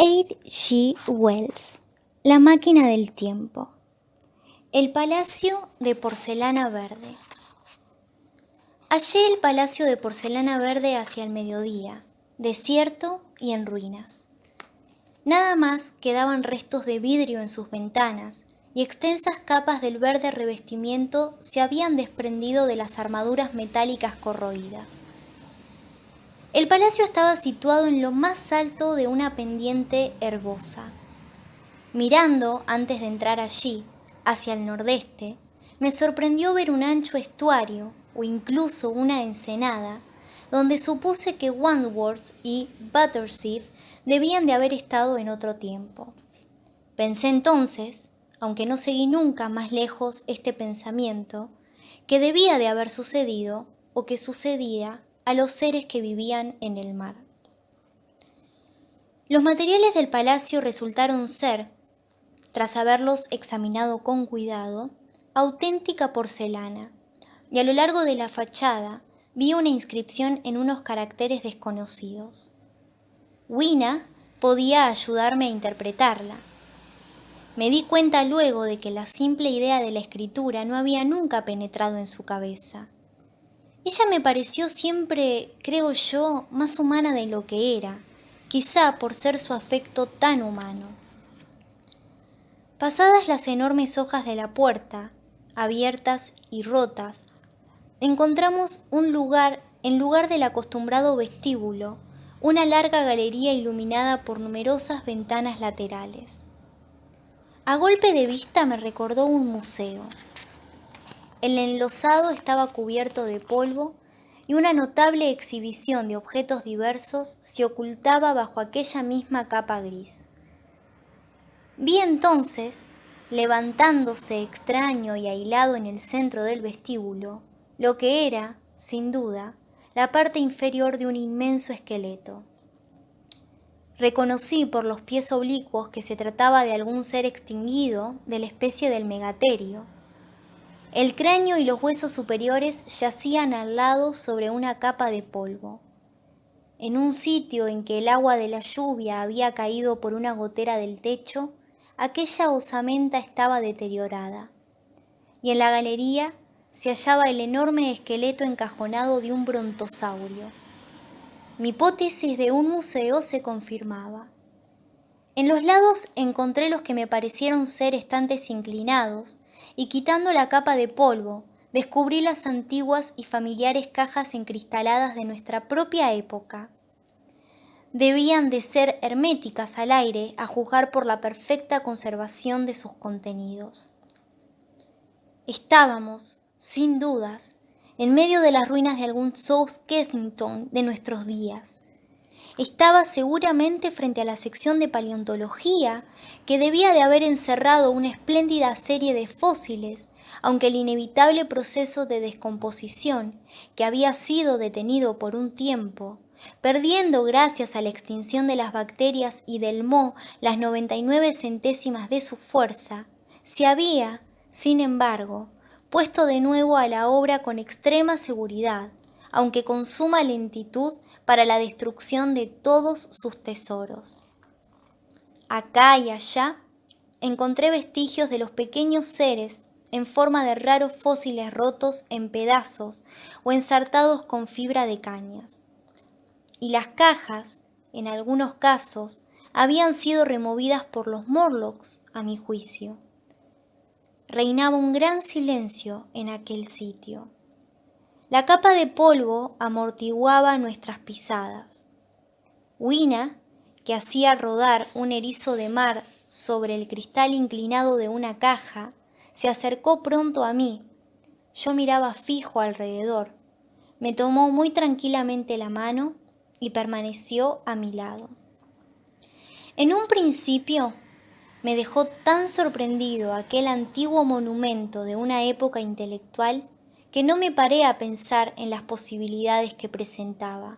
H. G. Wells, La máquina del tiempo. El palacio de porcelana verde. Hallé el palacio de porcelana verde hacia el mediodía, desierto y en ruinas. Nada más quedaban restos de vidrio en sus ventanas y extensas capas del verde revestimiento se habían desprendido de las armaduras metálicas corroídas. El palacio estaba situado en lo más alto de una pendiente herbosa. Mirando, antes de entrar allí, hacia el nordeste, me sorprendió ver un ancho estuario, o incluso una ensenada, donde supuse que Wandsworth y Battersea debían de haber estado en otro tiempo. Pensé entonces, aunque no seguí nunca más lejos este pensamiento, que debía de haber sucedido, o que sucedía, a los seres que vivían en el mar. Los materiales del palacio resultaron ser, tras haberlos examinado con cuidado, auténtica porcelana, y a lo largo de la fachada vi una inscripción en unos caracteres desconocidos. Wina podía ayudarme a interpretarla. Me di cuenta luego de que la simple idea de la escritura no había nunca penetrado en su cabeza. Ella me pareció siempre, creo yo, más humana de lo que era, quizá por ser su afecto tan humano. Pasadas las enormes hojas de la puerta, abiertas y rotas, encontramos en lugar del acostumbrado vestíbulo, una larga galería iluminada por numerosas ventanas laterales. A golpe de vista me recordó un museo. El enlosado estaba cubierto de polvo y una notable exhibición de objetos diversos se ocultaba bajo aquella misma capa gris. Vi entonces, levantándose extraño y aislado en el centro del vestíbulo, lo que era, sin duda, la parte inferior de un inmenso esqueleto. Reconocí por los pies oblicuos que se trataba de algún ser extinguido de la especie del megaterio. El cráneo y los huesos superiores yacían al lado sobre una capa de polvo. En un sitio en que el agua de la lluvia había caído por una gotera del techo, aquella osamenta estaba deteriorada, y en la galería se hallaba el enorme esqueleto encajonado de un brontosaurio. Mi hipótesis de un museo se confirmaba. En los lados encontré los que me parecieron ser estantes inclinados, y quitando la capa de polvo, descubrí las antiguas y familiares cajas encristaladas de nuestra propia época. Debían de ser herméticas al aire, a juzgar por la perfecta conservación de sus contenidos. Estábamos, sin dudas, en medio de las ruinas de algún South Kensington de nuestros días. Estaba seguramente frente a la sección de paleontología, que debía de haber encerrado una espléndida serie de fósiles, aunque el inevitable proceso de descomposición, que había sido detenido por un tiempo, perdiendo gracias a la extinción de las bacterias y del moho las 99 centésimas de su fuerza, se había, sin embargo, puesto de nuevo a la obra con extrema seguridad, aunque con suma lentitud, para la destrucción de todos sus tesoros. Acá y allá encontré vestigios de los pequeños seres en forma de raros fósiles rotos en pedazos o ensartados con fibra de cañas. Y las cajas, en algunos casos, habían sido removidas por los Morlocks, a mi juicio. Reinaba un gran silencio en aquel sitio. La capa de polvo amortiguaba nuestras pisadas. Wina, que hacía rodar un erizo de mar sobre el cristal inclinado de una caja, se acercó pronto a mí. Yo miraba fijo alrededor. Me tomó muy tranquilamente la mano y permaneció a mi lado. En un principio me dejó tan sorprendido aquel antiguo monumento de una época intelectual que no me paré a pensar en las posibilidades que presentaba.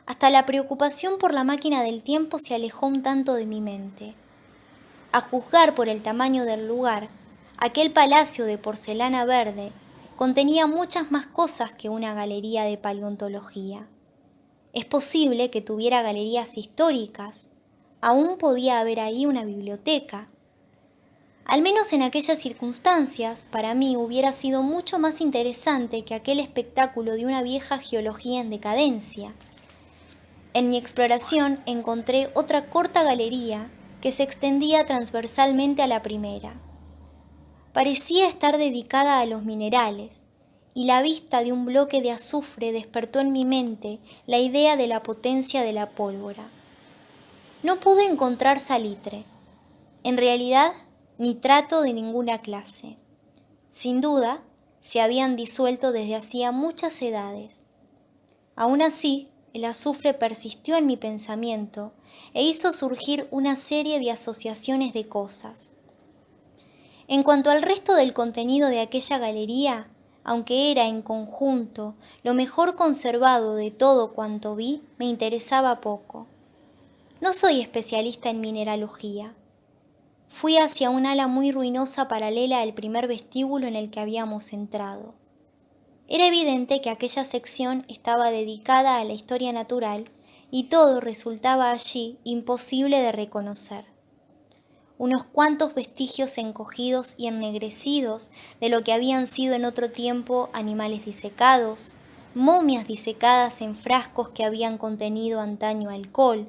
Hasta la preocupación por la máquina del tiempo se alejó un tanto de mi mente. A juzgar por el tamaño del lugar, aquel palacio de porcelana verde contenía muchas más cosas que una galería de paleontología. Es posible que tuviera galerías históricas, Aún podía haber ahí una biblioteca. Al menos en aquellas circunstancias, para mí hubiera sido mucho más interesante que aquel espectáculo de una vieja geología en decadencia. En mi exploración encontré otra corta galería que se extendía transversalmente a la primera. Parecía estar dedicada a los minerales, y la vista de un bloque de azufre despertó en mi mente la idea de la potencia de la pólvora. No pude encontrar salitre, en realidad nitrato de ninguna clase. Sin duda, se habían disuelto desde hacía muchas edades. Aún así, el azufre persistió en mi pensamiento e hizo surgir una serie de asociaciones de cosas. En cuanto al resto del contenido de aquella galería, aunque era en conjunto lo mejor conservado de todo cuanto vi, me interesaba poco. No soy especialista en mineralogía. Fui hacia un ala muy ruinosa paralela al primer vestíbulo en el que habíamos entrado. Era evidente que aquella sección estaba dedicada a la historia natural y todo resultaba allí imposible de reconocer. Unos cuantos vestigios encogidos y ennegrecidos de lo que habían sido en otro tiempo animales disecados, momias disecadas en frascos que habían contenido antaño alcohol,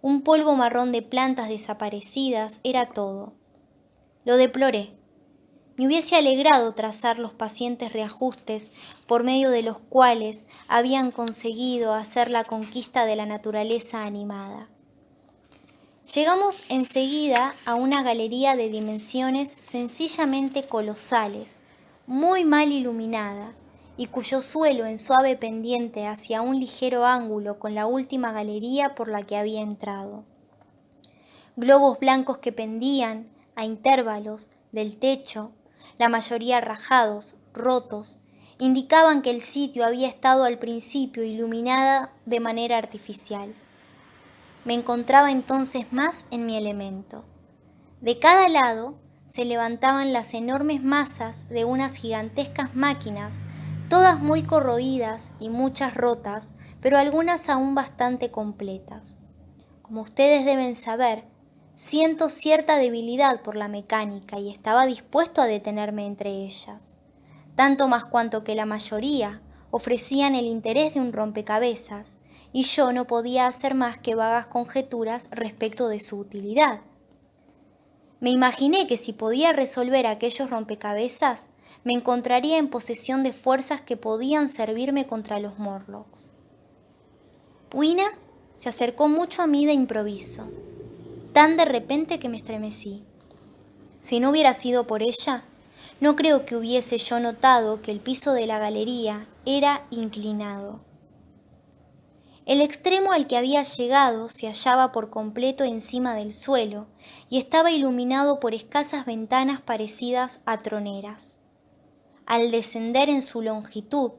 un polvo marrón de plantas desaparecidas, era todo. Lo deploré. Me hubiese alegrado trazar los pacientes reajustes por medio de los cuales habían conseguido hacer la conquista de la naturaleza animada. Llegamos enseguida a una galería de dimensiones sencillamente colosales, muy mal iluminada, y cuyo suelo en suave pendiente hacia un ligero ángulo con la última galería por la que había entrado. Globos blancos que pendían, a intervalos, del techo, la mayoría rajados, rotos, indicaban que el sitio había estado al principio iluminada de manera artificial. Me encontraba entonces más en mi elemento. De cada lado se levantaban las enormes masas de unas gigantescas máquinas, todas muy corroídas y muchas rotas, pero algunas aún bastante completas. Como ustedes deben saber, siento cierta debilidad por la mecánica y estaba dispuesto a detenerme entre ellas, tanto más cuanto que la mayoría ofrecían el interés de un rompecabezas, y yo no podía hacer más que vagas conjeturas respecto de su utilidad. Me imaginé que si podía resolver aquellos rompecabezas, me encontraría en posesión de fuerzas que podían servirme contra los Morlocks. Wina se acercó mucho a mí de improviso, tan de repente que me estremecí. Si no hubiera sido por ella, no creo que hubiese yo notado que el piso de la galería era inclinado. El extremo al que había llegado se hallaba por completo encima del suelo y estaba iluminado por escasas ventanas parecidas a troneras. Al descender en su longitud,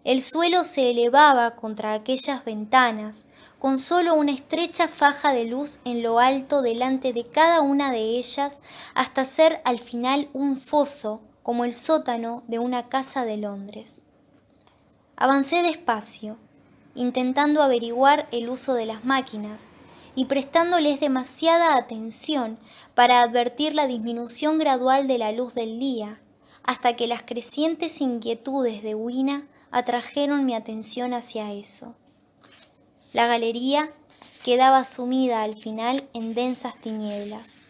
el suelo se elevaba contra aquellas ventanas, con solo una estrecha faja de luz en lo alto delante de cada una de ellas, hasta ser al final un foso, como el sótano de una casa de Londres. Avancé despacio, intentando averiguar el uso de las máquinas y prestándoles demasiada atención para advertir la disminución gradual de la luz del día, hasta que las crecientes inquietudes de Wina atrajeron mi atención hacia eso. La galería quedaba sumida al final en densas tinieblas.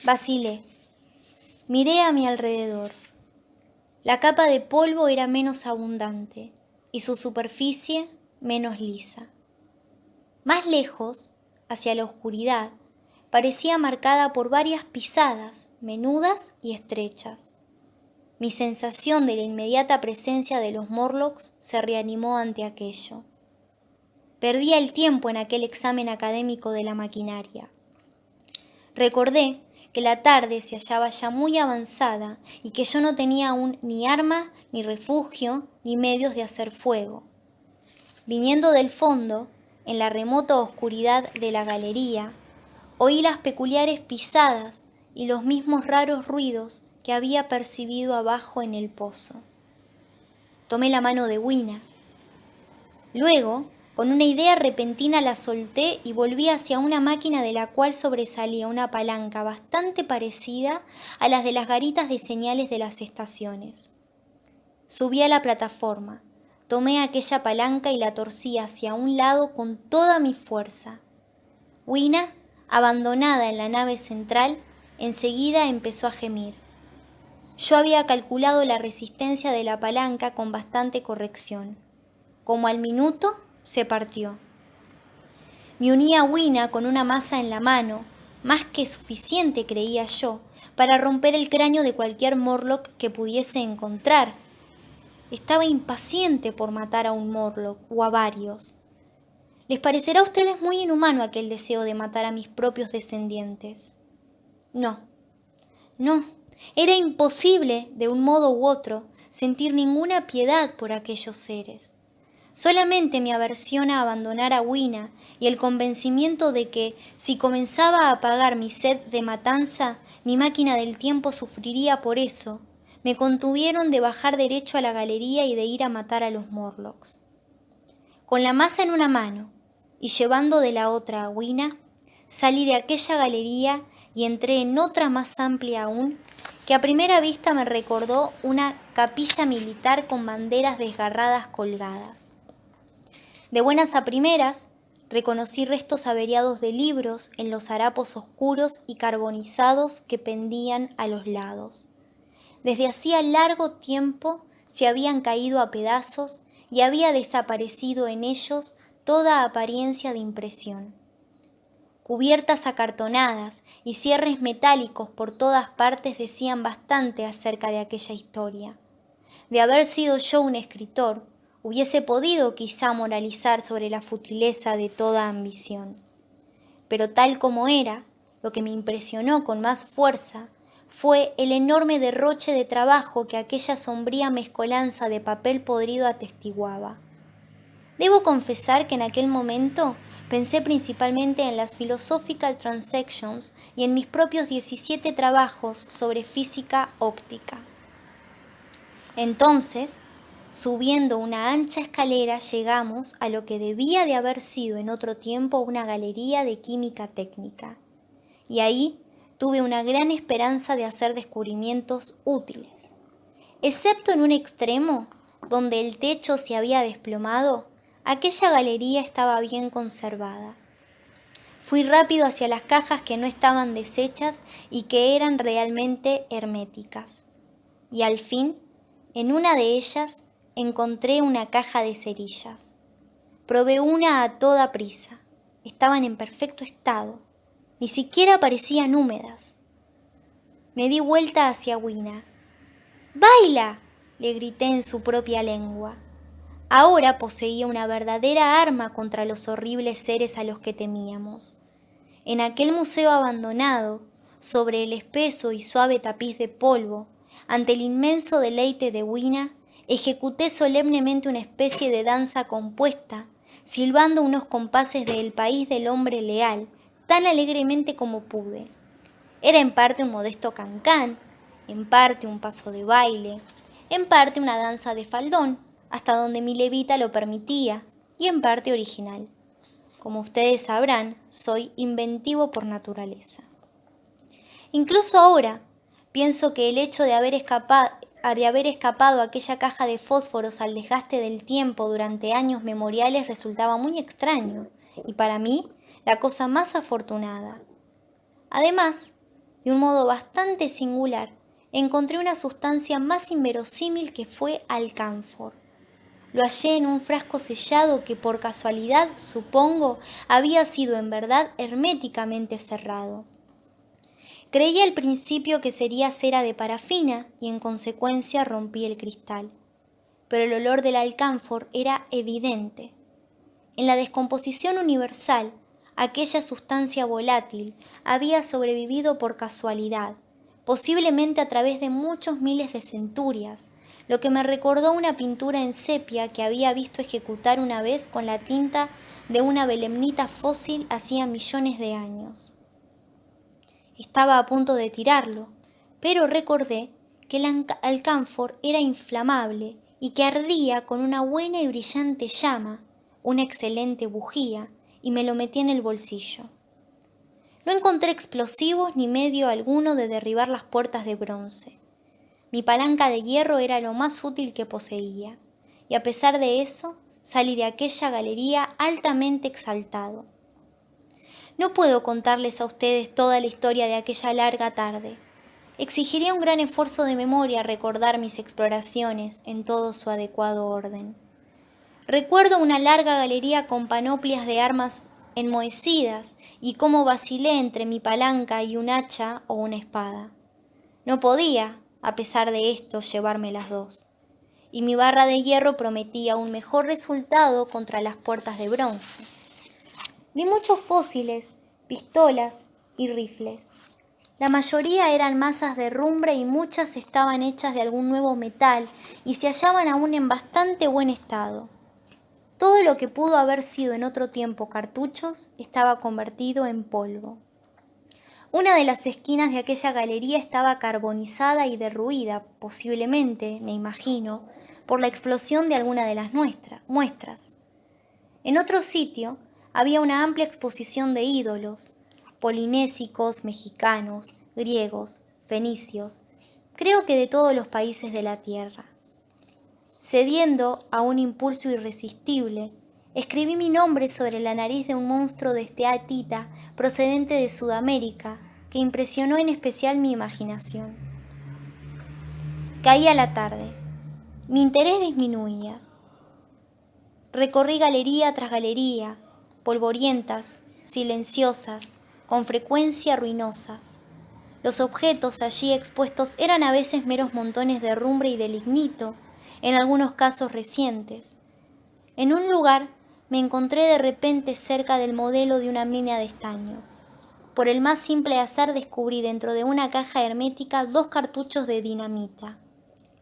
Vacilé. Miré a mi alrededor. La capa de polvo era menos abundante y su superficie menos lisa. Más lejos, hacia la oscuridad, parecía marcada por varias pisadas, menudas y estrechas. Mi sensación de la inmediata presencia de los Morlocks se reanimó ante aquello. Perdía el tiempo en aquel examen académico de la maquinaria. Recordé que la tarde se hallaba ya muy avanzada y que yo no tenía aún ni arma, ni refugio, ni medios de hacer fuego. Viniendo del fondo, en la remota oscuridad de la galería, oí las peculiares pisadas y los mismos raros ruidos que había percibido abajo en el pozo. Tomé la mano de Wina. Luego Con una idea repentina la solté y volví hacia una máquina de la cual sobresalía una palanca bastante parecida a las de las garitas de señales de las estaciones. Subí a la plataforma, tomé aquella palanca y la torcí hacia un lado con toda mi fuerza. Wina, abandonada en la nave central, enseguida empezó a gemir. Yo había calculado la resistencia de la palanca con bastante corrección. Como al minuto, se partió. Me uní a Wina con una masa en la mano, más que suficiente, creía yo, para romper el cráneo de cualquier Morlock que pudiese encontrar. Estaba impaciente por matar a un Morlock o a varios. ¿Les parecerá a ustedes muy inhumano aquel deseo de matar a mis propios descendientes? No, era imposible, de un modo u otro, sentir ninguna piedad por aquellos seres. Solamente mi aversión a abandonar a Wina y el convencimiento de que, si comenzaba a apagar mi sed de matanza, mi máquina del tiempo sufriría por eso, me contuvieron de bajar derecho a la galería y de ir a matar a los Morlocks. Con la masa en una mano y llevando de la otra a Wina, salí de aquella galería y entré en otra más amplia aún, que a primera vista me recordó una capilla militar con banderas desgarradas colgadas. De buenas a primeras, reconocí restos averiados de libros en los harapos oscuros y carbonizados que pendían a los lados. Desde hacía largo tiempo se habían caído a pedazos y había desaparecido en ellos toda apariencia de impresión. Cubiertas acartonadas y cierres metálicos por todas partes decían bastante acerca de aquella historia. De haber sido yo un escritor, hubiese podido quizá moralizar sobre la futileza de toda ambición. Pero tal como era, lo que me impresionó con más fuerza fue el enorme derroche de trabajo que aquella sombría mezcolanza de papel podrido atestiguaba. Debo confesar que en aquel momento pensé principalmente en las Philosophical Transactions y en mis propios 17 trabajos sobre física óptica. Entonces, subiendo una ancha escalera, llegamos a lo que debía de haber sido en otro tiempo una galería de química técnica. Y ahí tuve una gran esperanza de hacer descubrimientos útiles. Excepto en un extremo, donde el techo se había desplomado, aquella galería estaba bien conservada. Fui rápido hacia las cajas que no estaban deshechas y que eran realmente herméticas. Y al fin, en una de ellas, encontré una caja de cerillas. Probé una a toda prisa. Estaban en perfecto estado. Ni siquiera parecían húmedas. Me di vuelta hacia Wina. ¡Baila!, le grité en su propia lengua. Ahora poseía una verdadera arma contra los horribles seres a los que temíamos. En aquel museo abandonado, sobre el espeso y suave tapiz de polvo, ante el inmenso deleite de Wina, ejecuté solemnemente una especie de danza compuesta, silbando unos compases de El País del Hombre Leal, tan alegremente como pude. Era en parte un modesto cancán, en parte un paso de baile, en parte una danza de faldón, hasta donde mi levita lo permitía, y en parte original. Como ustedes sabrán, soy inventivo por naturaleza. Incluso ahora, pienso que el hecho de haber escapado aquella caja de fósforos al desgaste del tiempo durante años memoriales resultaba muy extraño, y para mí, la cosa más afortunada. Además, de un modo bastante singular, encontré una sustancia más inverosímil que fue alcanfor. Lo hallé en un frasco sellado que por casualidad, supongo, había sido en verdad herméticamente cerrado. Creí al principio que sería cera de parafina y en consecuencia rompí el cristal. Pero el olor del alcanfor era evidente. En la descomposición universal, aquella sustancia volátil había sobrevivido por casualidad, posiblemente a través de muchos miles de centurias, lo que me recordó una pintura en sepia que había visto ejecutar una vez con la tinta de una belemnita fósil hacía millones de años. Estaba a punto de tirarlo, pero recordé que el alcanfor era inflamable y que ardía con una buena y brillante llama, una excelente bujía y me lo metí en el bolsillo. No encontré explosivos ni medio alguno de derribar las puertas de bronce. Mi palanca de hierro era lo más útil que poseía, y a pesar de eso, salí de aquella galería altamente exaltado. No puedo contarles a ustedes toda la historia de aquella larga tarde. Exigiría un gran esfuerzo de memoria recordar mis exploraciones en todo su adecuado orden. Recuerdo una larga galería con panoplias de armas enmohecidas y cómo vacilé entre mi palanca y un hacha o una espada. No podía, a pesar de esto, llevarme las dos, y mi barra de hierro prometía un mejor resultado contra las puertas de bronce. Vi muchos fósiles, pistolas y rifles. La mayoría eran masas de herrumbre y muchas estaban hechas de algún nuevo metal y se hallaban aún en bastante buen estado. Todo lo que pudo haber sido en otro tiempo cartuchos estaba convertido en polvo. Una de las esquinas de aquella galería estaba carbonizada y derruida, posiblemente, me imagino, por la explosión de alguna de las muestras. En otro sitio había una amplia exposición de ídolos, polinésicos, mexicanos, griegos, fenicios, creo que de todos los países de la tierra. Cediendo a un impulso irresistible, escribí mi nombre sobre la nariz de un monstruo de esteatita procedente de Sudamérica que impresionó en especial mi imaginación. Caía la tarde. Mi interés disminuía. Recorrí galería tras galería, polvorientas, silenciosas, con frecuencia ruinosas. Los objetos allí expuestos eran a veces meros montones de herrumbre y de lignito, en algunos casos recientes. En un lugar me encontré de repente cerca del modelo de una mina de estaño. Por el más simple azar descubrí dentro de una caja hermética 2 cartuchos de dinamita.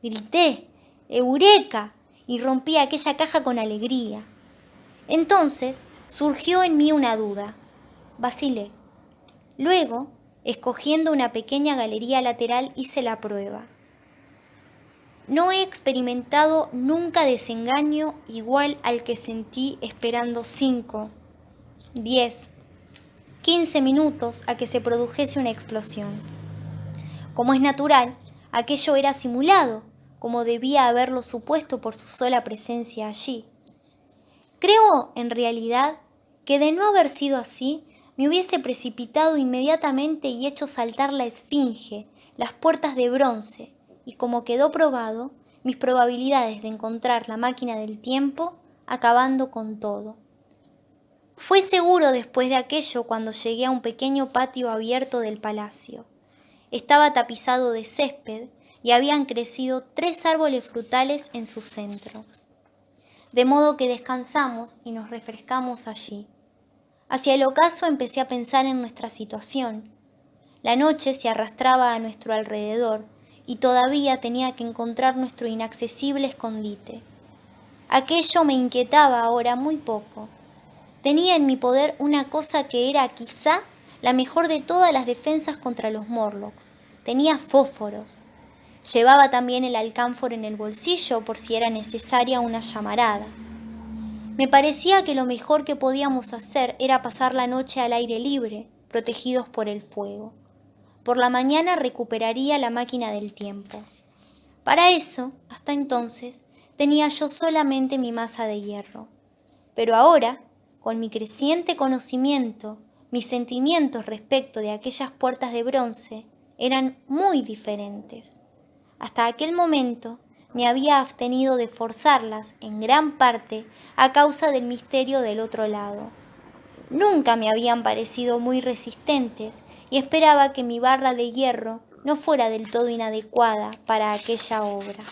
Grité ¡Eureka!, y rompí aquella caja con alegría. Entonces surgió en mí una duda. Vacilé. Luego, escogiendo una pequeña galería lateral, hice la prueba. No he experimentado nunca desengaño igual al que sentí esperando 5, 10, 15 minutos a que se produjese una explosión. Como es natural, aquello era simulado, como debía haberlo supuesto por su sola presencia allí. Creo, en realidad, que de no haber sido así, me hubiese precipitado inmediatamente y hecho saltar la esfinge, las puertas de bronce, y como quedó probado, mis probabilidades de encontrar la máquina del tiempo, acabando con todo. Fue seguro después de aquello cuando llegué a un pequeño patio abierto del palacio. Estaba tapizado de césped y habían crecido 3 árboles frutales en su centro. De modo que descansamos y nos refrescamos allí. Hacia el ocaso empecé a pensar en nuestra situación. La noche se arrastraba a nuestro alrededor y todavía tenía que encontrar nuestro inaccesible escondite. Aquello me inquietaba ahora muy poco. Tenía en mi poder una cosa que era quizá la mejor de todas las defensas contra los Morlocks. Tenía fósforos. Llevaba también el alcánfor en el bolsillo por si era necesaria una llamarada. Me parecía que lo mejor que podíamos hacer era pasar la noche al aire libre, protegidos por el fuego. Por la mañana recuperaría la máquina del tiempo. Para eso, hasta entonces, tenía yo solamente mi masa de hierro. Pero ahora, con mi creciente conocimiento, mis sentimientos respecto de aquellas puertas de bronce eran muy diferentes. Hasta aquel momento me había abstenido de forzarlas en gran parte a causa del misterio del otro lado. Nunca me habían parecido muy resistentes y esperaba que mi barra de hierro no fuera del todo inadecuada para aquella obra.